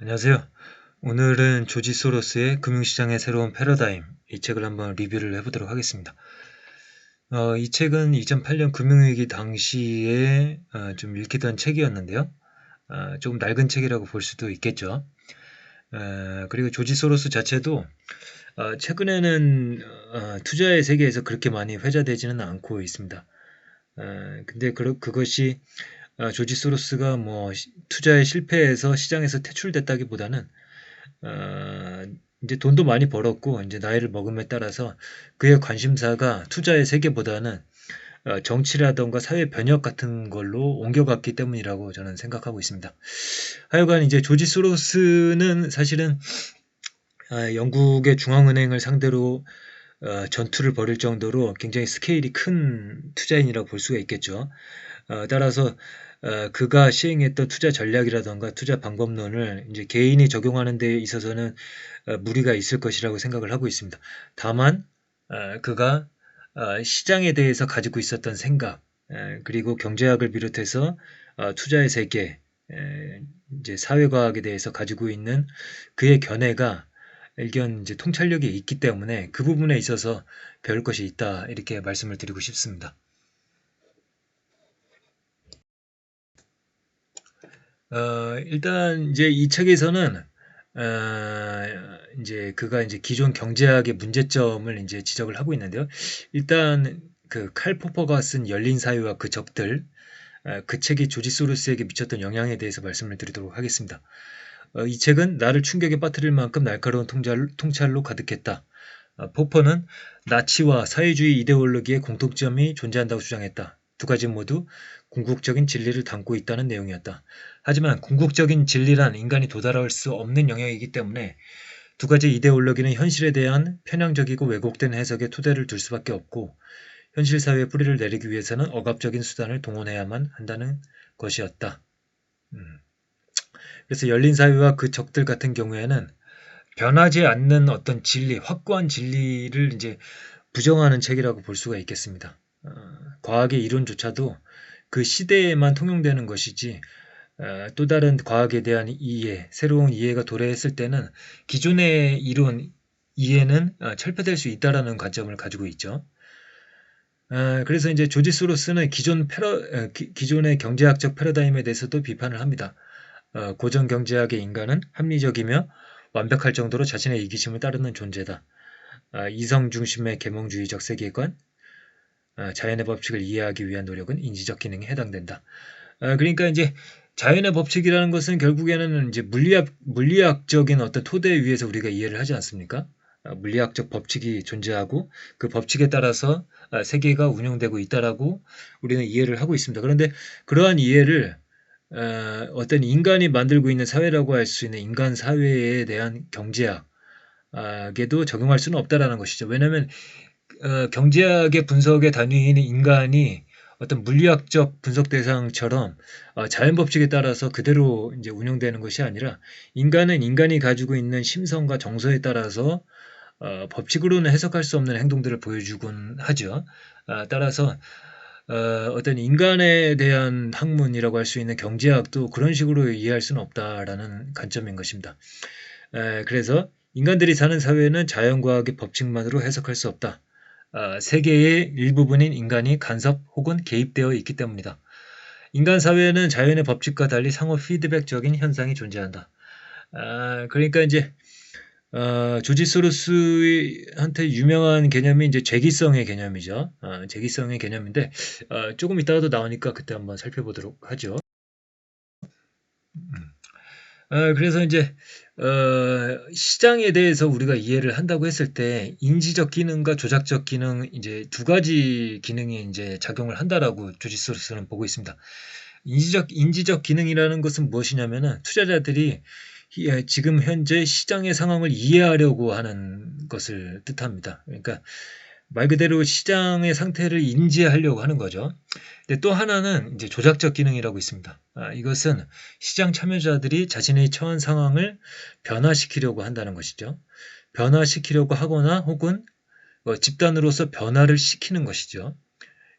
안녕하세요. 오늘은 조지 소로스의 금융시장의 새로운 패러다임 이 책을 한번 리뷰를 해보도록 하겠습니다. 이 책은 2008년 금융위기 당시에 좀 읽히던 책이었는데요. 조금 낡은 책이라고 볼 수도 있겠죠. 그리고 조지 소로스 자체도 최근에는 투자의 세계에서 그렇게 많이 회자되지는 않고 있습니다. 근데 그것이 조지 소로스가 뭐 투자에 실패해서 시장에서 퇴출됐다기보다는 어, 이제 돈도 많이 벌었고 이제 나이를 먹음에 따라서 그의 관심사가 투자의 세계보다는 정치라던가 사회 변혁 같은 걸로 옮겨갔기 때문이라고 저는 생각하고 있습니다. 하여간 이제 조지 소로스는 사실은 영국의 중앙은행을 상대로 전투를 벌일 정도로 굉장히 스케일이 큰 투자인이라고 볼 수가 있겠죠. 따라서 그가 시행했던 투자 전략이라던가 투자 방법론을 이제 개인이 적용하는 데 있어서는 무리가 있을 것이라고 생각을 하고 있습니다. 다만 그가 시장에 대해서 가지고 있었던 생각, 그리고 경제학을 비롯해서 투자의 세계, 이제 사회과학에 대해서 가지고 있는 그의 견해가 일견 이제 통찰력이 있기 때문에 그 부분에 있어서 배울 것이 있다 이렇게 말씀을 드리고 싶습니다. 일단 이제 이 책에서는 이제 그가 이제 기존 경제학의 문제점을 이제 지적을 하고 있는데요. 일단 그 칼 포퍼가 쓴 열린 사회와 그 적들, 그 책이 조지 소로스에게 미쳤던 영향에 대해서 말씀을 드리도록 하겠습니다. 이 책은 나를 충격에 빠뜨릴 만큼 날카로운 통찰로 가득했다. 포퍼는 나치와 사회주의 이데올로기의 공통점이 존재한다고 주장했다. 두 가지 모두 궁극적인 진리를 담고 있다는 내용이었다. 하지만 궁극적인 진리란 인간이 도달할 수 없는 영역이기 때문에 두 가지 이데올로기는 현실에 대한 편향적이고 왜곡된 해석에 토대를 둘 수밖에 없고 현실 사회의 뿌리를 내리기 위해서는 억압적인 수단을 동원해야만 한다는 것이었다. 그래서 열린 사회와 그 적들 같은 경우에는 변하지 않는 어떤 진리, 확고한 진리를 이제 부정하는 책이라고 볼 수가 있겠습니다. 과학의 이론조차도 그 시대에만 통용되는 것이지 또 다른 과학에 대한 이해, 새로운 이해가 도래했을 때는 기존의 이론 이해는 철폐될 수 있다라는 관점을 가지고 있죠. 그래서 이제 조지 소로스는 기존의 경제학적 패러다임에 대해서도 비판을 합니다. 고전 경제학의 인간은 합리적이며 완벽할 정도로 자신의 이기심을 따르는 존재다. 이성 중심의 계몽주의적 세계관, 자연의 법칙을 이해하기 위한 노력은 인지적 기능에 해당된다. 그러니까 이제 자연의 법칙이라는 것은 결국에는 이제 물리학적인 어떤 토대 위에서 우리가 이해를 하지 않습니까? 물리학적 법칙이 존재하고 그 법칙에 따라서 세계가 운영되고 있다라고 우리는 이해를 하고 있습니다. 그런데 그러한 이해를 어떤 인간이 만들고 있는 사회라고 할 수 있는 인간 사회에 대한 경제학에도 적용할 수는 없다라는 것이죠. 왜냐하면 경제학의 분석의 단위인 인간이 어떤 물리학적 분석 대상처럼 자연 법칙에 따라서 그대로 이제 운영되는 것이 아니라 인간은 인간이 가지고 있는 심성과 정서에 따라서 법칙으로는 해석할 수 없는 행동들을 보여주곤 하죠. 따라서 어떤 인간에 대한 학문이라고 할 수 있는 경제학도 그런 식으로 이해할 수는 없다라는 관점인 것입니다. 그래서 인간들이 사는 사회는 자연과학의 법칙만으로 해석할 수 없다. 세계의 일부분인 인간이 간섭 혹은 개입되어 있기 때문이다. 인간 사회에는 자연의 법칙과 달리 상호 피드백적인 현상이 존재한다. 그러니까 이제 조지 소로스한테 유명한 개념이 이제 죄기성의 개념이죠. 죄기성의 개념인데 조금 이따가도 나오니까 그때 한번 살펴보도록 하죠. 그래서 이제 시장에 대해서 우리가 이해를 한다고 했을 때 인지적 기능과 조작적 기능 이제 두 가지 기능이 이제 작용을 한다라고 조지 소로스는 보고 있습니다. 인지적 기능이라는 것은 무엇이냐면은 투자자들이 지금 현재 시장의 상황을 이해하려고 하는 것을 뜻합니다. 그러니까 말 그대로 시장의 상태를 인지하려고 하는 거죠. 근데 또 하나는 이제 조작적 기능이라고 있습니다. 이것은 시장 참여자들이 자신의 처한 상황을 변화시키려고 한다는 것이죠. 변화시키려고 하거나 혹은 집단으로서 변화를 시키는 것이죠.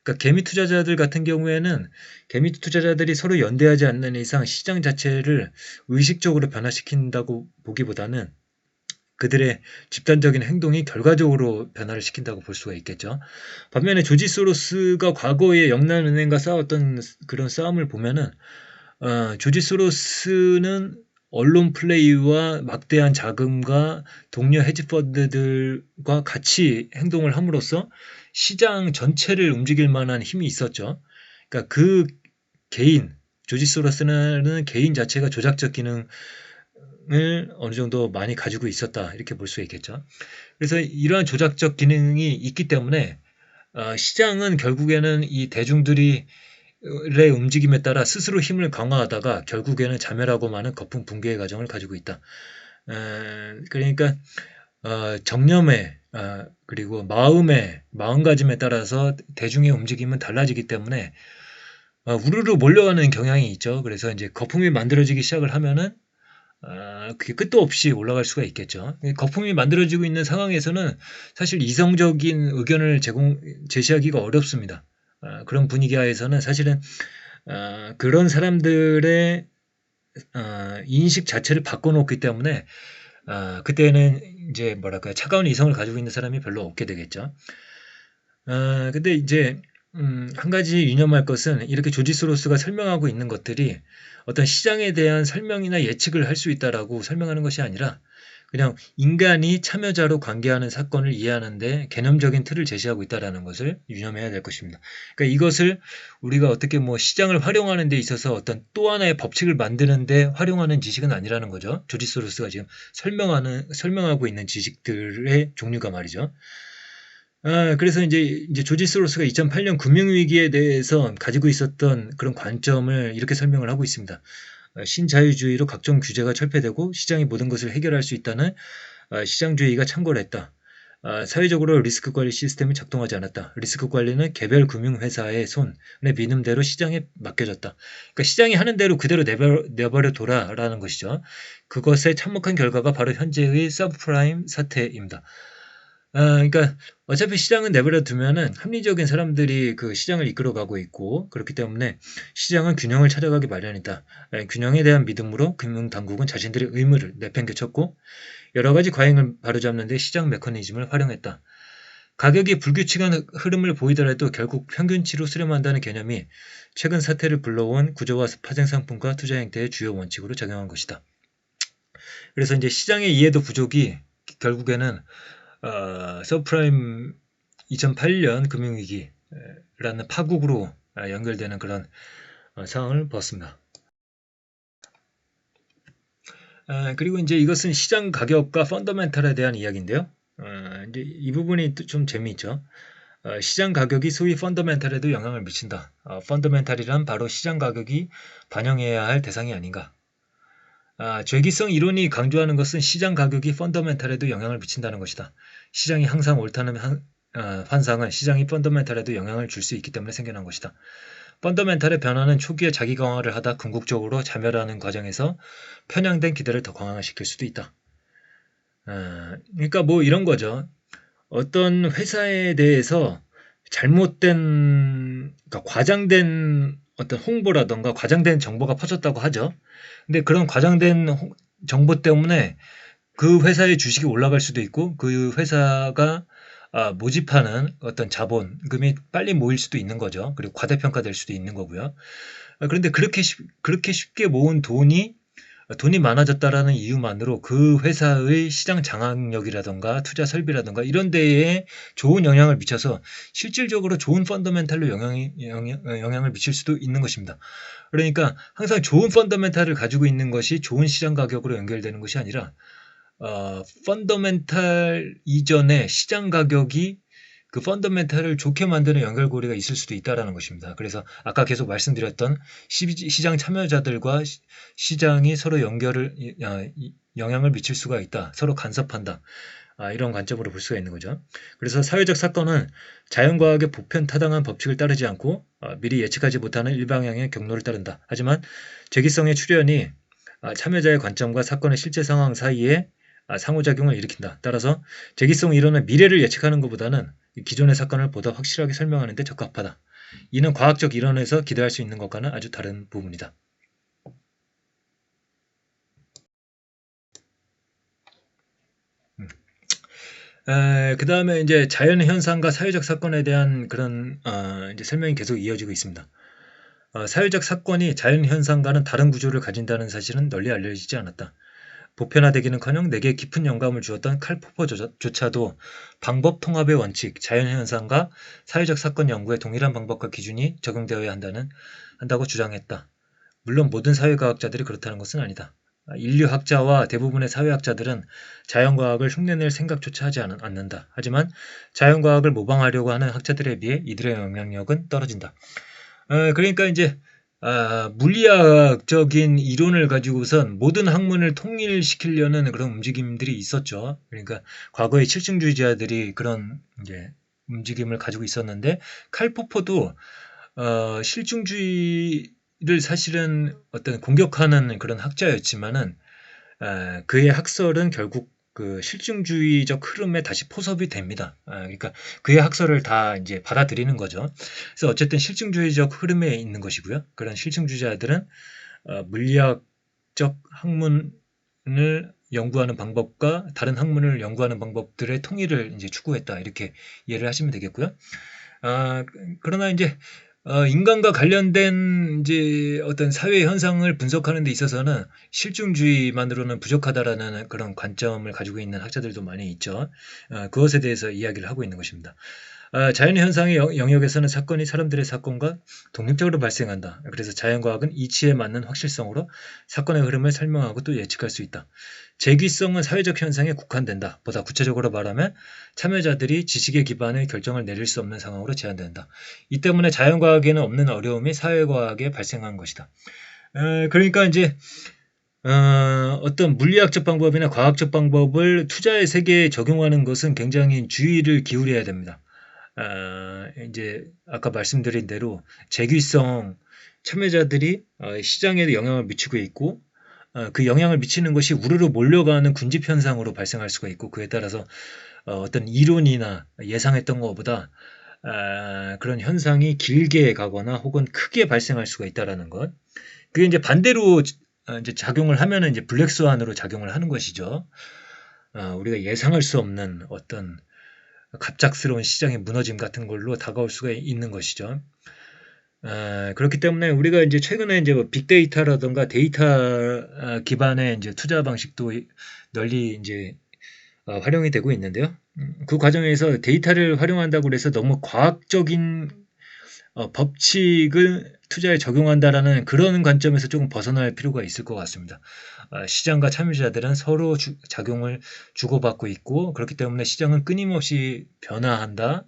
그러니까 개미 투자자들 같은 경우에는 개미 투자자들이 서로 연대하지 않는 이상 시장 자체를 의식적으로 변화시킨다고 보기보다는 그들의 집단적인 행동이 결과적으로 변화를 시킨다고 볼 수가 있겠죠. 반면에 조지 소로스가 과거에 영란은행과 싸웠던 그런 싸움을 보면은 조지 소로스는 언론 플레이와 막대한 자금과 동료 헤지펀드들과 같이 행동을 함으로써 시장 전체를 움직일 만한 힘이 있었죠. 그러니까 그 개인, 조지 소로스는 개인 자체가 조작적 기능을 어느 정도 많이 가지고 있었다. 이렇게 볼 수 있겠죠. 그래서 이러한 조작적 기능이 있기 때문에 시장은 결국에는 이 대중들이 의 움직임에 따라 스스로 힘을 강화하다가 결국에는 자멸하고 마는 거품 붕괴의 과정을 가지고 있다. 그러니까 정념에 그리고 마음가짐에 따라서 대중의 움직임은 달라지기 때문에 우르르 몰려가는 경향이 있죠. 그래서 이제 거품이 만들어지기 시작을 하면은 그게 끝도 없이 올라갈 수가 있겠죠. 거품이 만들어지고 있는 상황에서는 사실 이성적인 의견을 제시하기가 어렵습니다. 그런 분위기 하에서는 사실은 그런 사람들의 인식 자체를 바꿔놓기 때문에 그때는 이제 뭐랄까요, 차가운 이성을 가지고 있는 사람이 별로 없게 되겠죠. 근데 이제 한 가지 유념할 것은 이렇게 조지 소로스가 설명하고 있는 것들이 어떤 시장에 대한 설명이나 예측을 할 수 있다라고 설명하는 것이 아니라 그냥 인간이 참여자로 관계하는 사건을 이해하는데 개념적인 틀을 제시하고 있다는 것을 유념해야 될 것입니다. 그러니까 이것을 우리가 어떻게 뭐 시장을 활용하는 데 있어서 어떤 또 하나의 법칙을 만드는데 활용하는 지식은 아니라는 거죠. 조지 소로스가 지금 설명하고 있는 지식들의 종류가 말이죠. 그래서 이제 조지 소로스가 2008년 금융위기에 대해서 가지고 있었던 그런 관점을 이렇게 설명을 하고 있습니다. 신자유주의로 각종 규제가 철폐되고 시장이 모든 것을 해결할 수 있다는 시장주의가 창궐했다. 사회적으로 리스크 관리 시스템이 작동하지 않았다. 리스크 관리는 개별 금융회사의 손에 믿음대로 시장에 맡겨졌다. 그러니까 시장이 하는 대로 그대로 내버려 둬라라는 것이죠. 그것에 참혹한 결과가 바로 현재의 서브프라임 사태입니다. 그러니까 어차피 시장은 내버려 두면은 합리적인 사람들이 그 시장을 이끌어가고 있고 그렇기 때문에 시장은 균형을 찾아가기 마련이다. 균형에 대한 믿음으로 금융당국은 자신들의 의무를 내팽개쳤고 여러 가지 과잉을 바로잡는 데 시장 메커니즘을 활용했다. 가격이 불규칙한 흐름을 보이더라도 결국 평균치로 수렴한다는 개념이 최근 사태를 불러온 구조화 파생상품과 투자 행태의 주요 원칙으로 작용한 것이다. 그래서 이제 시장의 이해도 부족이 결국에는 서프라임 2008년 금융위기라는 파국으로 연결되는 그런 상황을 보았습니다. 그리고 이제 이것은 시장 가격과 펀더멘탈에 대한 이야기인데요. 이제 이 부분이 좀 재미있죠. 시장 가격이 소위 펀더멘탈에도 영향을 미친다. 펀더멘탈이란 바로 시장 가격이 반영해야 할 대상이 아닌가. 죄기성 이론이 강조하는 것은 시장 가격이 펀더멘탈에도 영향을 미친다는 것이다. 시장이 항상 옳다는 환상은 시장이 펀더멘탈에도 영향을 줄 수 있기 때문에 생겨난 것이다. 펀더멘탈의 변화는 초기에 자기 강화를 하다 궁극적으로 자멸하는 과정에서 편향된 기대를 더 강화시킬 수도 있다. 그러니까 뭐 이런 거죠. 어떤 회사에 대해서 잘못된, 그러니까 과장된 어떤 홍보라던가 과장된 정보가 퍼졌다고 하죠. 근데 그런 과장된 정보 때문에 그 회사의 주식이 올라갈 수도 있고 그 회사가 모집하는 어떤 자본금이 빨리 모일 수도 있는 거죠. 그리고 과대평가될 수도 있는 거고요. 그런데 그렇게 쉽게 모은 돈이 많아졌다라는 이유만으로 그 회사의 시장 장악력이라던가 투자 설비라던가 이런 데에 좋은 영향을 미쳐서 실질적으로 좋은 펀더멘탈로 영향을 미칠 수도 있는 것입니다. 그러니까 항상 좋은 펀더멘탈을 가지고 있는 것이 좋은 시장 가격으로 연결되는 것이 아니라 펀더멘탈 이전에 시장 가격이 그 펀더멘탈을 좋게 만드는 연결고리가 있을 수도 있다는 것입니다. 그래서 아까 계속 말씀드렸던 시장 참여자들과 시장이 서로 영향을 미칠 수가 있다. 서로 간섭한다. 이런 관점으로 볼 수가 있는 거죠. 그래서 사회적 사건은 자연과학의 보편타당한 법칙을 따르지 않고 미리 예측하지 못하는 일방향의 경로를 따른다. 하지만 재기성의 출현이 참여자의 관점과 사건의 실제 상황 사이에 상호작용을 일으킨다. 따라서 재기성 이론은 미래를 예측하는 것보다는 기존의 사건을 보다 확실하게 설명하는 데 적합하다. 이는 과학적 이론에서 기대할 수 있는 것과는 아주 다른 부분이다. 그 다음에 이제 자연 현상과 사회적 사건에 대한 그런 이제 설명이 계속 이어지고 있습니다. 사회적 사건이 자연 현상과는 다른 구조를 가진다는 사실은 널리 알려지지 않았다. 보편화되기는커녕 내게 깊은 영감을 주었던 칼 포퍼조차도 방법 통합의 원칙, 자연 현상과 사회적 사건 연구에 동일한 방법과 기준이 적용되어야 한다고 주장했다. 물론 모든 사회과학자들이 그렇다는 것은 아니다. 인류학자와 대부분의 사회학자들은 자연과학을 흉내낼 생각조차 하지 않는다. 하지만 자연과학을 모방하려고 하는 학자들에 비해 이들의 영향력은 떨어진다. 그러니까 이제 물리학적인 이론을 가지고선 모든 학문을 통일시키려는 그런 움직임들이 있었죠. 그러니까 과거의 실증주의자들이 그런 이제 움직임을 가지고 있었는데 칼 포퍼도 실증주의를 사실은 어떤 공격하는 그런 학자였지만은 그의 학설은 결국 그 실증주의적 흐름에 다시 포섭이 됩니다. 그러니까 그의 학설을 다 이제 받아들이는 거죠. 그래서 어쨌든 실증주의적 흐름에 있는 것이고요. 그런 실증주의자들은 물리학적 학문을 연구하는 방법과 다른 학문을 연구하는 방법들의 통일을 이제 추구했다. 이렇게 이해를 하시면 되겠고요. 그러나 이제 인간과 관련된 이제 어떤 사회 현상을 분석하는 데 있어서는 실증주의만으로는 부족하다라는 그런 관점을 가지고 있는 학자들도 많이 있죠. 그것에 대해서 이야기를 하고 있는 것입니다. 자연현상의 영역에서는 사건이 사람들의 사건과 독립적으로 발생한다. 그래서 자연과학은 이치에 맞는 확실성으로 사건의 흐름을 설명하고 또 예측할 수 있다. 재귀성은 사회적 현상에 국한된다. 보다 구체적으로 말하면 참여자들이 지식에 기반의 결정을 내릴 수 없는 상황으로 제한된다. 이 때문에 자연과학에는 없는 어려움이 사회과학에 발생한 것이다. 그러니까 이제 어떤 물리학적 방법이나 과학적 방법을 투자의 세계에 적용하는 것은 굉장히 주의를 기울여야 됩니다. 이제 아까 말씀드린 대로 재귀성 참여자들이 시장에 영향을 미치고 있고 그 영향을 미치는 것이 우르르 몰려가는 군집 현상으로 발생할 수가 있고 그에 따라서 어떤 이론이나 예상했던 것보다 그런 현상이 길게 가거나 혹은 크게 발생할 수가 있다라는 것. 그게 이제 반대로 이제 작용을 하면은 이제 블랙스완으로 작용을 하는 것이죠. 우리가 예상할 수 없는 어떤 갑작스러운 시장의 무너짐 같은 걸로 다가올 수가 있는 것이죠. 그렇기 때문에 우리가 이제 최근에 이제 뭐 빅데이터라든가 데이터 기반의 이제 투자 방식도 널리 이제 활용이 되고 있는데요. 그 과정에서 데이터를 활용한다고 해서 너무 과학적인 법칙을 투자에 적용한다라는 그런 관점에서 조금 벗어날 필요가 있을 것 같습니다. 시장과 참여자들은 서로 작용을 주고받고 있고 그렇기 때문에 시장은 끊임없이 변화한다.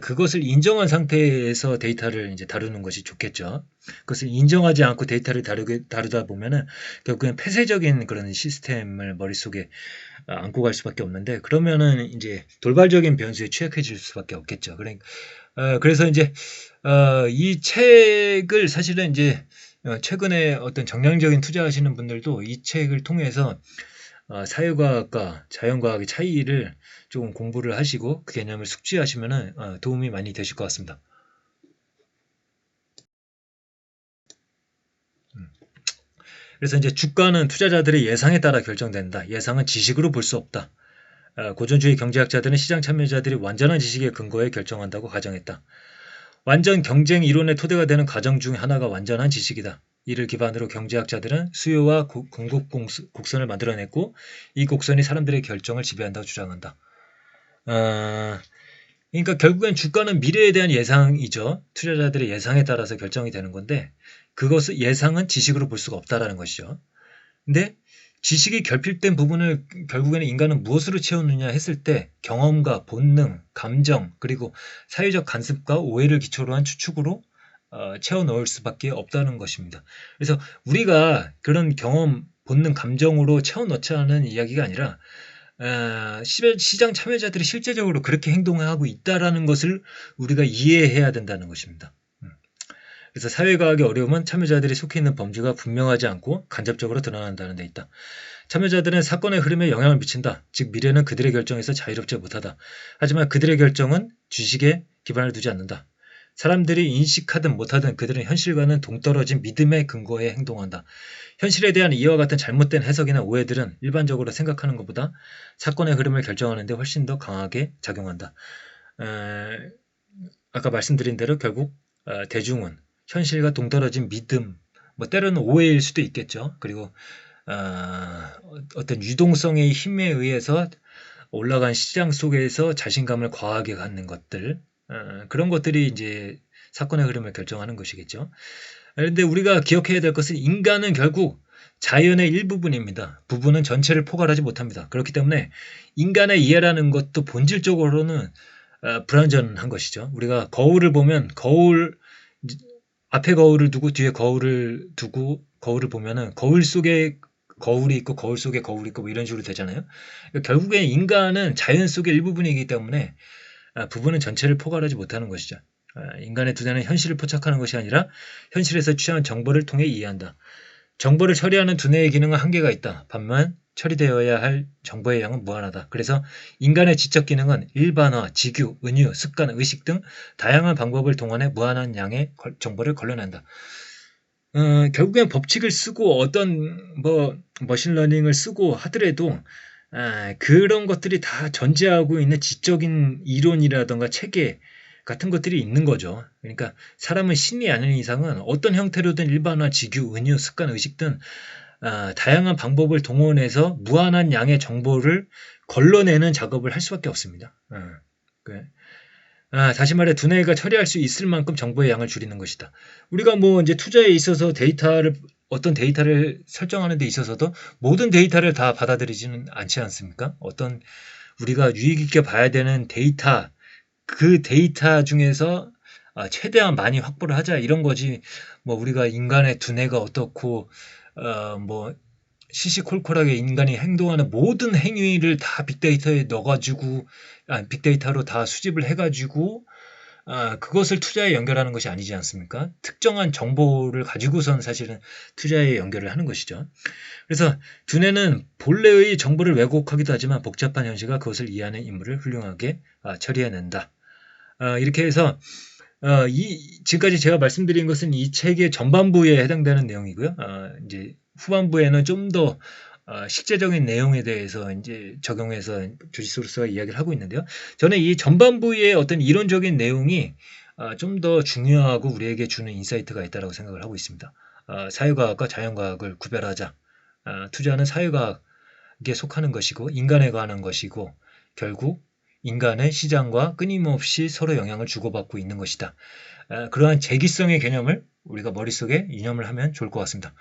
그것을 인정한 상태에서 데이터를 이제 다루는 것이 좋겠죠. 그것을 인정하지 않고 데이터를 다루다 보면은 결국엔 폐쇄적인 그런 시스템을 머릿속에 안고 갈 수밖에 없는데 그러면은 이제 돌발적인 변수에 취약해질 수밖에 없겠죠. 그래서 이제 이 책을 사실은 이제 최근에 어떤 정량적인 투자하시는 분들도 이 책을 통해서 사회과학과 자연과학의 차이를 조금 공부를 하시고 그 개념을 숙지하시면 도움이 많이 되실 것 같습니다. 그래서 이제 주가는 투자자들의 예상에 따라 결정된다. 예상은 지식으로 볼 수 없다. 고전주의 경제학자들은 시장 참여자들이 완전한 지식에 근거해 결정한다고 가정했다. 완전 경쟁 이론의 토대가 되는 가정 중 하나가 완전한 지식이다. 이를 기반으로 경제학자들은 수요와 공급 곡선을 만들어냈고 이 곡선이 사람들의 결정을 지배한다고 주장한다. 그러니까 결국엔 주가는 미래에 대한 예상이죠. 투자자들의 예상에 따라서 결정이 되는 건데 그것을 예상은 지식으로 볼 수가 없다라는 것이죠. 근데 지식이 결핍된 부분을 결국에는 인간은 무엇으로 채우느냐 했을 때 경험과 본능, 감정 그리고 사회적 간섭과 오해를 기초로 한 추측으로 채워 넣을 수밖에 없다는 것입니다. 그래서 우리가 그런 경험, 본능, 감정으로 채워 넣자는 이야기가 아니라 시장 참여자들이 실제적으로 그렇게 행동하고 있다라는 것을 우리가 이해해야 된다는 것입니다. 그래서 사회과학의 어려움은 참여자들이 속해 있는 범주가 분명하지 않고 간접적으로 드러난다는 데 있다. 참여자들은 사건의 흐름에 영향을 미친다. 즉 미래는 그들의 결정에서 자유롭지 못하다. 하지만 그들의 결정은 주식에 기반을 두지 않는다. 사람들이 인식하든 못하든 그들은 현실과는 동떨어진 믿음에 근거해 행동한다. 현실에 대한 이와 같은 잘못된 해석이나 오해들은 일반적으로 생각하는 것보다 사건의 흐름을 결정하는 데 훨씬 더 강하게 작용한다. 아까 말씀드린 대로 결국 대중은 현실과 동떨어진 믿음, 뭐 때로는 오해일 수도 있겠죠. 그리고 어떤 유동성의 힘에 의해서 올라간 시장 속에서 자신감을 과하게 갖는 것들, 그런 것들이 이제 사건의 흐름을 결정하는 것이겠죠. 그런데 우리가 기억해야 될 것은 인간은 결국 자연의 일부분입니다. 부분은 전체를 포괄하지 못합니다. 그렇기 때문에 인간의 이해라는 것도 본질적으로는 불완전한 것이죠. 우리가 거울을 보면 앞에 거울을 두고 뒤에 거울을 두고 거울을 보면은 거울 속에 거울이 있고 거울 속에 거울이 있고 뭐 이런 식으로 되잖아요. 그러니까 결국에 인간은 자연 속의 일부분이기 때문에 부분은 전체를 포괄하지 못하는 것이죠. 인간의 두뇌는 현실을 포착하는 것이 아니라 현실에서 취한 정보를 통해 이해한다. 정보를 처리하는 두뇌의 기능은 한계가 있다. 반면 처리되어야 할 정보의 양은 무한하다. 그래서 인간의 지적 기능은 일반화, 직유, 은유, 습관, 의식 등 다양한 방법을 동원해 무한한 양의 정보를 걸러낸다. 결국엔 법칙을 쓰고 어떤 머신러닝을 쓰고 하더라도 그런 것들이 다 전제하고 있는 지적인 이론이라던가 체계 같은 것들이 있는 거죠. 그러니까 사람은 신이 아닌 이상은 어떤 형태로든 일반화, 직유, 은유, 습관, 의식 등 다양한 방법을 동원해서 무한한 양의 정보를 걸러내는 작업을 할 수밖에 없습니다. 다시 말해 두뇌가 처리할 수 있을 만큼 정보의 양을 줄이는 것이다. 우리가 뭐 이제 투자에 있어서 어떤 데이터를 설정하는 데 있어서도 모든 데이터를 다 받아들이지는 않지 않습니까? 어떤 우리가 유익 있게 봐야 되는 데이터, 그 데이터 중에서 최대한 많이 확보를 하자 이런 거지. 뭐 우리가 인간의 두뇌가 어떻고 뭐 시시콜콜하게 인간이 행동하는 모든 행위를 다 빅데이터에 넣어가지고 빅데이터로 다 수집을 해가지고 그것을 투자에 연결하는 것이 아니지 않습니까? 특정한 정보를 가지고선 사실은 투자에 연결을 하는 것이죠. 그래서 두뇌는 본래의 정보를 왜곡하기도 하지만 복잡한 현실과 그것을 이해하는 인물을 훌륭하게 처리해낸다. 이렇게 해서 지금까지 제가 말씀드린 것은 이 책의 전반부에 해당되는 내용이고요. 이제 후반부에는 좀 더 실제적인 내용에 대해서 이제 적용해서 주짓수로서가 이야기를 하고 있는데요. 저는 이 전반부의 어떤 이론적인 내용이 좀 더 중요하고 우리에게 주는 인사이트가 있다고 생각을 하고 있습니다. 사회과학과 자연과학을 구별하자. 투자는 사회과학에 속하는 것이고 인간에 관한 것이고 결국 인간의 시장과 끊임없이 서로 영향을 주고받고 있는 것이다. 그러한 재기성의 개념을 우리가 머릿속에 이념을 하면 좋을 것 같습니다.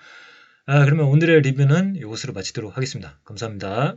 그러면 오늘의 리뷰는 이것으로 마치도록 하겠습니다. 감사합니다.